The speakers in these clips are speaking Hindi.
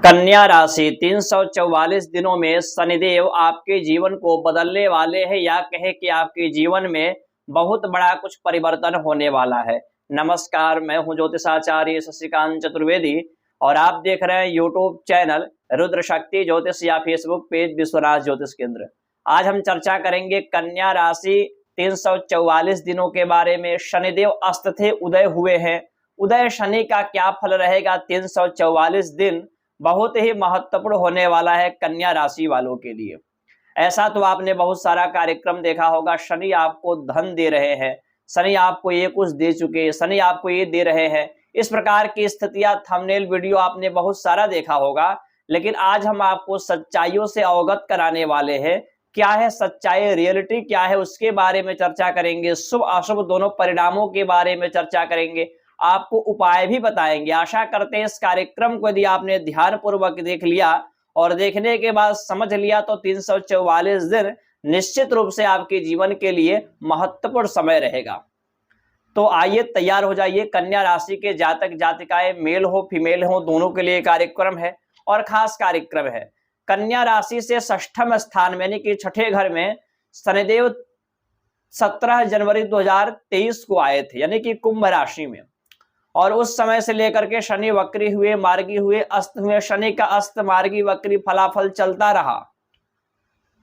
कन्या राशि 344 दिनों में शनिदेव आपके जीवन को बदलने वाले हैं, या कहे कि आपके जीवन में बहुत बड़ा कुछ परिवर्तन होने वाला है। नमस्कार, मैं हूं ज्योतिषाचार्य शशिकांत चतुर्वेदी और आप देख रहे हैं यूट्यूब चैनल रुद्र शक्ति ज्योतिष या फेसबुक पेज विश्वनाथ ज्योतिष केंद्र। आज हम चर्चा करेंगे कन्या राशि 344 दिनों के बारे में। शनिदेव अस्त थे, उदय हुए हैं। उदय शनि का क्या फल रहेगा? 344 दिन बहुत ही महत्वपूर्ण होने वाला है कन्या राशि वालों के लिए। ऐसा तो आपने बहुत सारा कार्यक्रम देखा होगा, शनि आपको धन दे रहे हैं, शनि आपको ये कुछ दे चुके हैं, शनि आपको ये दे रहे हैं। इस प्रकार की स्थितियां थंबनेल वीडियो आपने बहुत सारा देखा होगा, लेकिन आज हम आपको सच्चाइयों से अवगत कराने वाले हैं। क्या है सच्चाई, रियलिटी क्या है, उसके बारे में चर्चा करेंगे। शुभ अशुभ दोनों परिणामों के बारे में चर्चा करेंगे, आपको उपाय भी बताएंगे। आशा करते हैं इस कार्यक्रम को यदि आपने ध्यान पूर्वक देख लिया और देखने के बाद समझ लिया तो 344 दिन निश्चित रूप से आपके जीवन के लिए महत्वपूर्ण समय रहेगा। तो आइए तैयार हो जाइए। कन्या राशि के जातक जातिकाएं मेल हो फीमेल हो, दोनों के लिए कार्यक्रम है और खास कार्यक्रम है। कन्या राशि से षष्ठम स्थान में यानी कि छठे घर में शनिदेव 17 जनवरी 2023 को आए थे, यानी कि कुंभ राशि में। और उस समय से लेकर के शनि वक्री हुए, मार्गी हुए, अस्त हुए। शनि का अस्त मार्गी वक्री फलाफल चलता रहा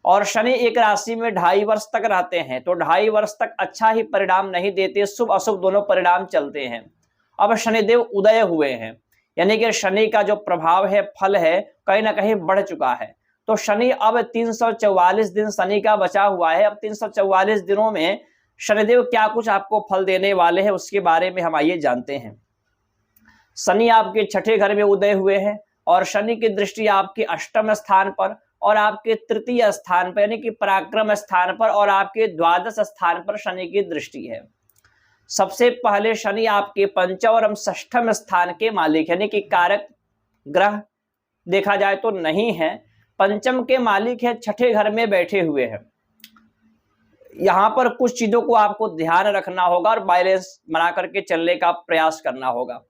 और शनि एक राशि में 2.5 वर्ष तक रहते हैं, तो 2.5 वर्ष तक अच्छा ही परिणाम नहीं देते, शुभ अशुभ दोनों परिणाम चलते हैं। अब शनिदेव उदय हुए हैं, यानी कि शनि का जो प्रभाव है, फल है, कहीं ना कहीं बढ़ चुका है। तो शनि अब 344 दिन शनि का बचा हुआ है। अब 344 दिनों में शनिदेव क्या कुछ आपको फल देने वाले हैं, उसके बारे में हम आइए जानते हैं। शनि आपके छठे घर में उदय हुए हैं और शनि की दृष्टि आपके अष्टम स्थान पर और आपके तृतीय स्थान पर यानी कि पराक्रम स्थान पर और आपके द्वादश स्थान पर शनि की दृष्टि है। सबसे पहले शनि आपके पंचम और षष्ठम स्थान के मालिक यानी कि कारक ग्रह देखा जाए तो नहीं है, पंचम के मालिक है, छठे घर में बैठे हुए हैं। यहां पर कुछ चीजों को आपको ध्यान रखना होगा और बैलेंस बना करके चलने का प्रयास करना होगा।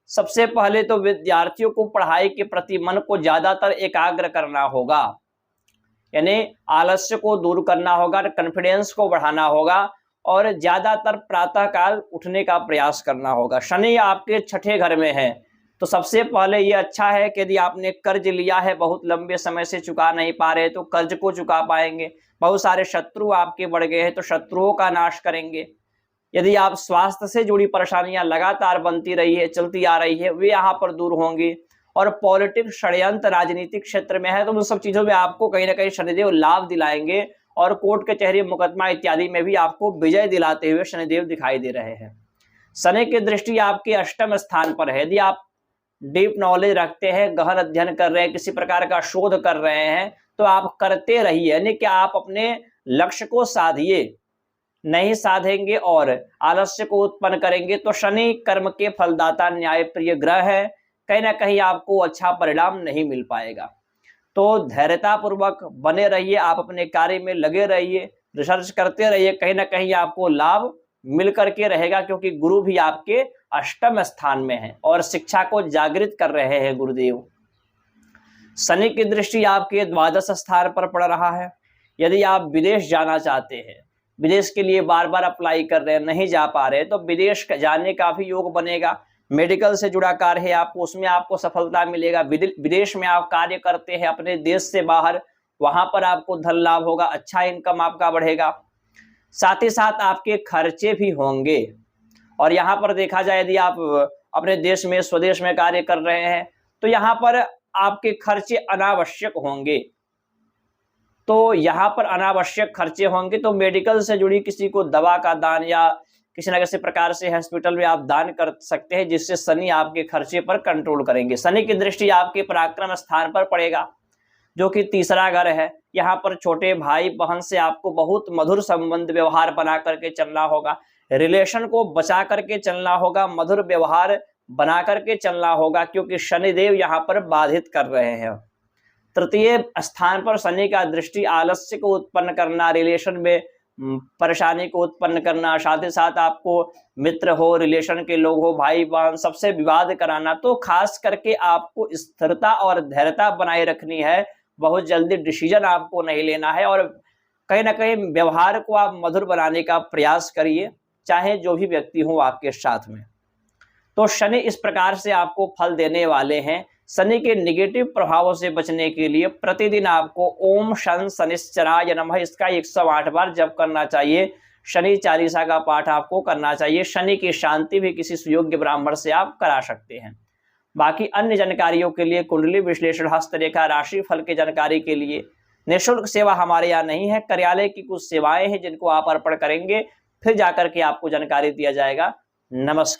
सबसे पहले तो विद्यार्थियों को पढ़ाई के प्रति मन को ज्यादातर एकाग्र करना होगा, यानी आलस्य को दूर करना होगा, कॉन्फिडेंस को बढ़ाना होगा और ज्यादातर प्रातः काल उठने का प्रयास करना होगा। शनि आपके छठे घर में है, तो सबसे पहले ये अच्छा है कि यदि आपने कर्ज लिया है, बहुत लंबे समय से चुका नहीं पा रहे, तो कर्ज को चुका पाएंगे। बहुत सारे शत्रु आपके बढ़ गए हैं, तो शत्रुओं का नाश करेंगे। यदि आप स्वास्थ्य से जुड़ी परेशानियां लगातार बनती रही है, चलती आ रही है, वे यहाँ पर दूर होंगी। और पॉलिटिक्स, षड्यंत्र, राजनीतिक क्षेत्र में है, तो उन सब चीजों में आपको कहीं ना कहीं शनिदेव लाभ दिलाएंगे और कोर्ट कचहरी, मुकदमा इत्यादि में भी आपको विजय दिलाते हुए शनिदेव दिखाई दे रहे हैं। शनि की दृष्टि आपके अष्टम स्थान पर है। यदि आप डीप नॉलेज रखते हैं, गहन अध्ययन कर रहे हैं, किसी प्रकार का शोध कर रहे हैं, तो आप करते रहिए, यानी कि आप अपने लक्ष्य को साधिए। नहीं साधेंगे और आलस्य को उत्पन्न करेंगे तो शनि कर्म के फलदाता, न्याय प्रिय ग्रह है, कहीं ना कहीं आपको अच्छा परिणाम नहीं मिल पाएगा। तो धैर्यता पूर्वक बने रहिए, आप अपने कार्य में लगे रहिए, रिसर्च करते रहिए, कहीं ना कहीं आपको लाभ मिल करके रहेगा, क्योंकि गुरु भी आपके अष्टम स्थान में है और शिक्षा को जागृत कर रहे हैं गुरुदेव। शनि की दृष्टि आपके द्वादश स्थान पर पड़ रहा है। यदि आप विदेश जाना चाहते हैं, विदेश के लिए बार बार अप्लाई कर रहे हैं, नहीं जा पा रहे, तो विदेश जाने का भी योग बनेगा। मेडिकल से जुड़ा कार्य है आपको, उसमें आपको सफलता मिलेगा। विदेश में आप कार्य करते हैं अपने देश से बाहर, वहां पर आपको धन लाभ होगा, अच्छा इनकम आपका बढ़ेगा। साथ ही साथ आपके खर्चे भी होंगे। और यहाँ पर देखा जाए, यदि आप अपने देश में, स्वदेश में कार्य कर रहे हैं, तो यहाँ पर आपके खर्चे अनावश्यक होंगे। तो यहाँ पर अनावश्यक खर्चे होंगे, तो मेडिकल से जुड़ी किसी को दवा का दान या किसी न किसी प्रकार से हॉस्पिटल में आप दान कर सकते हैं, जिससे शनि आपके खर्चे पर कंट्रोल करेंगे। शनि की दृष्टि आपके पराक्रम स्थान पर पड़ेगा, जो कि तीसरा घर है। यहाँ पर छोटे भाई बहन से आपको बहुत मधुर संबंध व्यवहार बना करके चलना होगा, रिलेशन को बचा करके चलना होगा, मधुर व्यवहार बना करके चलना होगा, क्योंकि शनिदेव यहाँ पर बाधित कर रहे हैं। तृतीय स्थान पर शनि का दृष्टि आलस्य को उत्पन्न करना, रिलेशन में परेशानी को उत्पन्न करना, साथ ही साथ आपको मित्र हो, रिलेशन के लोग हो, भाई बहन, सबसे विवाद कराना। तो खास करके आपको स्थिरता और धैर्यता बनाए रखनी है। बहुत जल्दी डिसीजन आपको नहीं लेना है और कहीं ना कहीं व्यवहार को आप मधुर बनाने का प्रयास करिए, चाहे जो भी व्यक्ति हो आपके साथ में। तो शनि इस प्रकार से आपको फल देने वाले हैं। शनि के नेगेटिव प्रभावों से बचने के लिए प्रतिदिन आपको ओम शन शनिश्चराय नमः इसका 108 बार जप करना चाहिए। शनि चालीसा का पाठ आपको करना चाहिए। शनि की शांति भी किसी सुयोग्य ब्राह्मण से आप करा सकते हैं। बाकी अन्य जानकारियों के लिए, कुंडली विश्लेषण, हस्तरेखा, राशि फल की जानकारी के लिए निःशुल्क सेवा हमारे यहाँ नहीं है। कार्यालय की कुछ सेवाएं हैं जिनको आप अर्पण करेंगे, फिर जाकर के आपको जानकारी दिया जाएगा। नमस्कार।